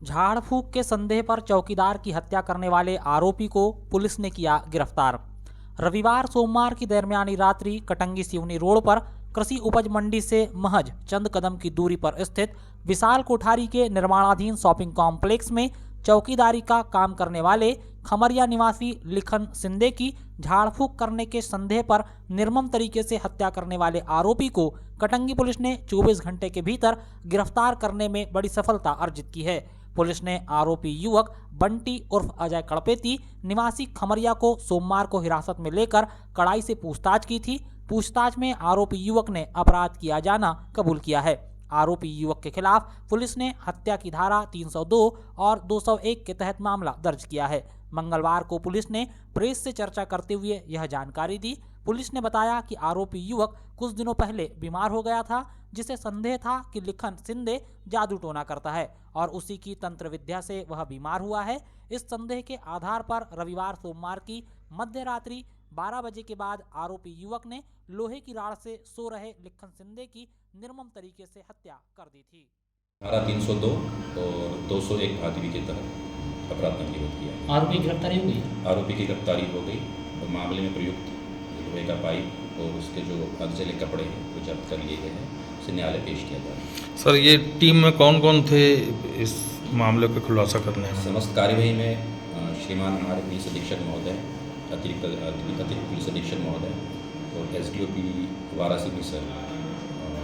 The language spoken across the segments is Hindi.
झाड़ फूक के संदेह पर चौकीदार की हत्या करने वाले आरोपी को पुलिस ने किया गिरफ्तार। रविवार सोमवार की दरमियानी रात्रि कटंगी सिवनी रोड पर कृषि उपज मंडी से महज चंद कदम की दूरी पर स्थित विशाल कोठारी के निर्माणाधीन शॉपिंग कॉम्प्लेक्स में चौकीदारी का काम करने वाले खमरिया निवासी लिखन सिंधे की झाड़ फूक करने के संदेह पर निर्मम तरीके से हत्या करने वाले आरोपी को कटंगी पुलिस ने 24 घंटे के भीतर गिरफ्तार करने में बड़ी सफलता अर्जित की है। पुलिस ने आरोपी युवक बंटी उर्फ अजय कड़पेती निवासी खमरिया को सोमवार को हिरासत में लेकर कड़ाई से पूछताछ की थी। पूछताछ में आरोपी युवक ने अपराध किया जाना कबूल किया है। आरोपी युवक के खिलाफ पुलिस ने हत्या की धारा 302 और 201 के तहत मामला दर्ज किया है। मंगलवार को पुलिस ने प्रेस से चर्चा करते हुए यह जानकारी दी। पुलिस ने बताया कि आरोपी युवक कुछ दिनों पहले बीमार हो गया था, जिसे संदेह था कि लिखन सिंधे जादू टोना करता है और उसी की तंत्र विद्या से वह बीमार हुआ है। इस संदेह के आधार पर रविवार सोमवार की मध्य रात्रि 12 बजे के बाद आरोपी युवक ने लोहे की राड से सो रहे लिखन सिंधे की निर्मम तरीके से हत्या कर दी थी। धारा 302 और 201 भादवी के तहत अपराध पंजीबद्ध किया। आरोपी की गिरफ्तारी हो गई। आरोपी की गिरफ्तारी हो गई और मामले में प्रयुक्त लोहे का पाइप और उसके जो अर्धजले कपड़े हैं वो जब्त कर लिए गए हैं, उसे न्यायालय पेश किया जा रहा है। सर, ये टीम में कौन कौन थे इस मामले का खुलासा करने में? समस्त कार्यवाही में श्रीमान हमारे पुलिस अधीक्षक महोदय, अतिरिक्त पुलिस अधीक्षक महोदय और एसडीओपी वाराणसी सर,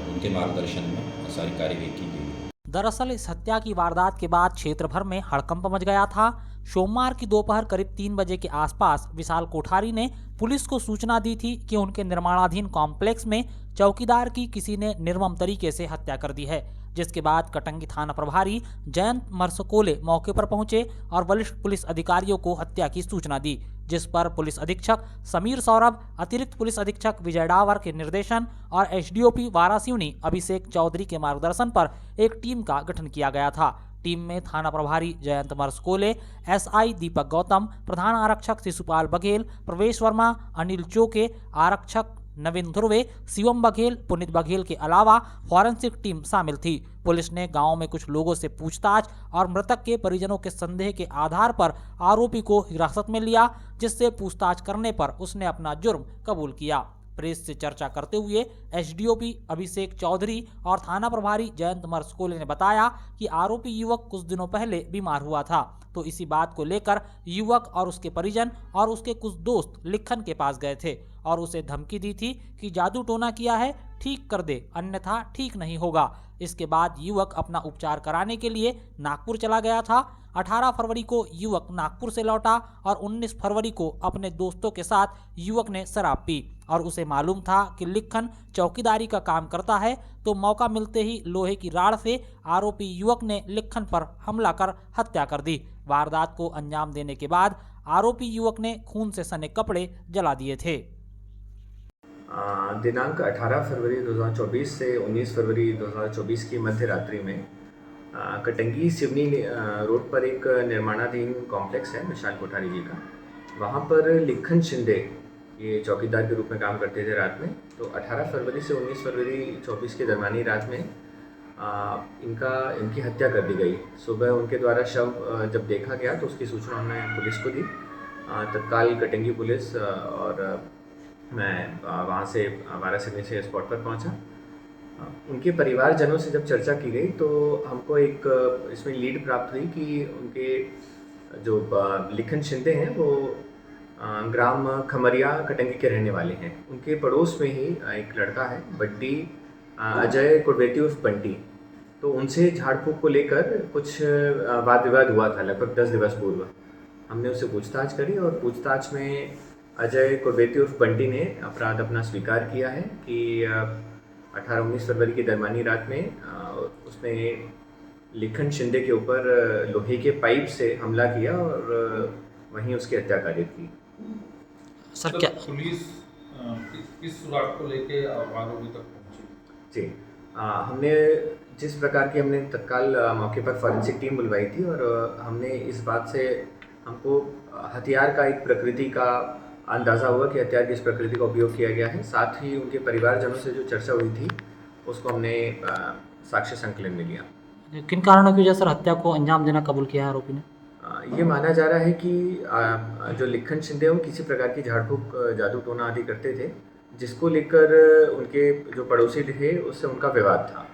उनके मार्गदर्शन में सारी कार्यवाही की गई। दरअसल इस हत्या की वारदात के बाद क्षेत्र भर में हड़कंप मच गया था। सोमवार की दोपहर करीब 3 बजे के आसपास विशाल कोठारी ने पुलिस को सूचना दी थी कि उनके निर्माणाधीन कॉम्प्लेक्स में चौकीदार की किसी ने निर्मम तरीके से हत्या कर दी है। जिसके बाद कटंगी थाना प्रभारी जयंत मरसकोले मौके पर पहुंचे और वरिष्ठ पुलिस अधिकारियों को हत्या की सूचना दी, जिस पर पुलिस अधीक्षक समीर सौरभ, अतिरिक्त पुलिस अधीक्षक विजय डावर के निर्देशन और एसडीओपी वाराणसी अभिषेक चौधरी के मार्गदर्शन पर एक टीम का गठन किया गया था। टीम में थाना प्रभारी जयंत मरसकोले, एसआई दीपक गौतम, प्रधान आरक्षक शिशुपाल बघेल, प्रवेश वर्मा, अनिल चोके, आरक्षक नवीन ध्रुवे, शिवम बघेल, पुनीत बघेल के अलावा फॉरेंसिक टीम शामिल थी। पुलिस ने गांव में कुछ लोगों से पूछताछ और मृतक के परिजनों के संदेह के आधार पर आरोपी को हिरासत में लिया, जिससे पूछताछ करने पर उसने अपना जुर्म कबूल किया। प्रेस से चर्चा करते हुए एसडीओपी अभिषेक चौधरी और थाना प्रभारी जयंत मरसकोले ने बताया कि आरोपी युवक कुछ दिनों पहले बीमार हुआ था, तो इसी बात को लेकर युवक और उसके परिजन और उसके कुछ दोस्त लिखन के पास गए थे और उसे धमकी दी थी कि जादू टोना किया है, ठीक कर दे, अन्यथा ठीक नहीं होगा। इसके बाद युवक अपना उपचार कराने के लिए नागपुर चला गया था। 18 फरवरी को युवक नागपुर से लौटा और 19 फरवरी को अपने दोस्तों के साथ युवक ने शराब पी और उसे मालूम था कि लिखन चौकीदारी का काम करता है, तो मौका मिलते ही लोहे की राड से आरोपी युवक ने लिखन पर हमला कर हत्या कर दी। वारदात को अंजाम देने के बाद आरोपी युवक ने खून से सने कपड़े जला दिए थे। दिनांक 18 फरवरी 2024 से 19 फरवरी 2024 की मध्य रात्रि में कटंगी सिवनी रोड पर एक निर्माणाधीन कॉम्प्लेक्स है विशाल कोठारी जी का। वहाँ पर लिखन शिंदे ये चौकीदार के रूप में काम करते थे रात में। तो 18 फरवरी से 19 फरवरी 24 के दरमियानी रात में इनकी हत्या कर दी गई। सुबह उनके द्वारा शव जब देखा गया तो उसकी सूचना हमने पुलिस को दी। तत्काल कटंगी पुलिस और मैं वहाँ से वाराणसी से स्पॉट पर पहुँचा। उनके परिवारजनों से जब चर्चा की गई तो हमको एक इसमें लीड प्राप्त हुई कि उनके जो लिखन शिंदे हैं वो ग्राम खमरिया कटंगी के रहने वाले हैं। उनके पड़ोस में ही एक लड़का है बड्डी अजय कड़पेती उर्फ बंटी, तो उनसे झाड़ फूक को लेकर कुछ वाद विवाद हुआ था लगभग 10 दिवस पूर्व। हमने उससे पूछताछ करी और पूछताछ में अजय कड़पेती उर्फ बंटी ने अपराध अपना स्वीकार किया है कि 18-19 फरवरी की दरमियानी रात में उसने लिखन शिंदे के ऊपर लोहे के पाइप से हमला किया और वहीं उसकी हत्या कारित की। सर, क्या पुलिस किस सुराग को लेके आरोपी तक पहुंची? जी, हमने जिस प्रकार की हमने तत्काल मौके पर फॉरेंसिक टीम बुलवाई थी और हमने इस बात से हमको हथियार का एक प्रकृति का अंदाज़ा हुआ कि हथियार किस प्रकृति का उपयोग किया गया है। साथ ही उनके परिवारजनों से जो चर्चा हुई थी उसको हमने साक्ष्य संकलन में लिया। किन कारणों की वजह से सर हत्या को अंजाम देना कबूल किया है आरोपी ने? ये माना जा रहा है कि जो लिखन शिंदे हैं वो किसी प्रकार की झाड़ फूक जादू टोना आदि करते थे, जिसको लेकर उनके जो पड़ोसी थे उससे उनका विवाद था।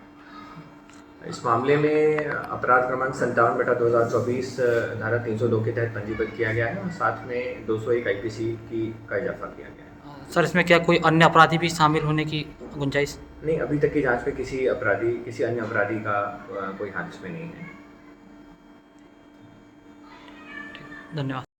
इस मामले में अपराध क्रमांक 57/2024 धारा 302 के तहत पंजीबद्ध किया गया है और साथ में 201 IPC का इजाफा किया गया है। सर इसमें क्या कोई अन्य अपराधी भी शामिल होने की गुंजाइश? नहीं, अभी तक की जांच में किसी अन्य अपराधी का कोई हाथ इसमें नहीं है। धन्यवाद।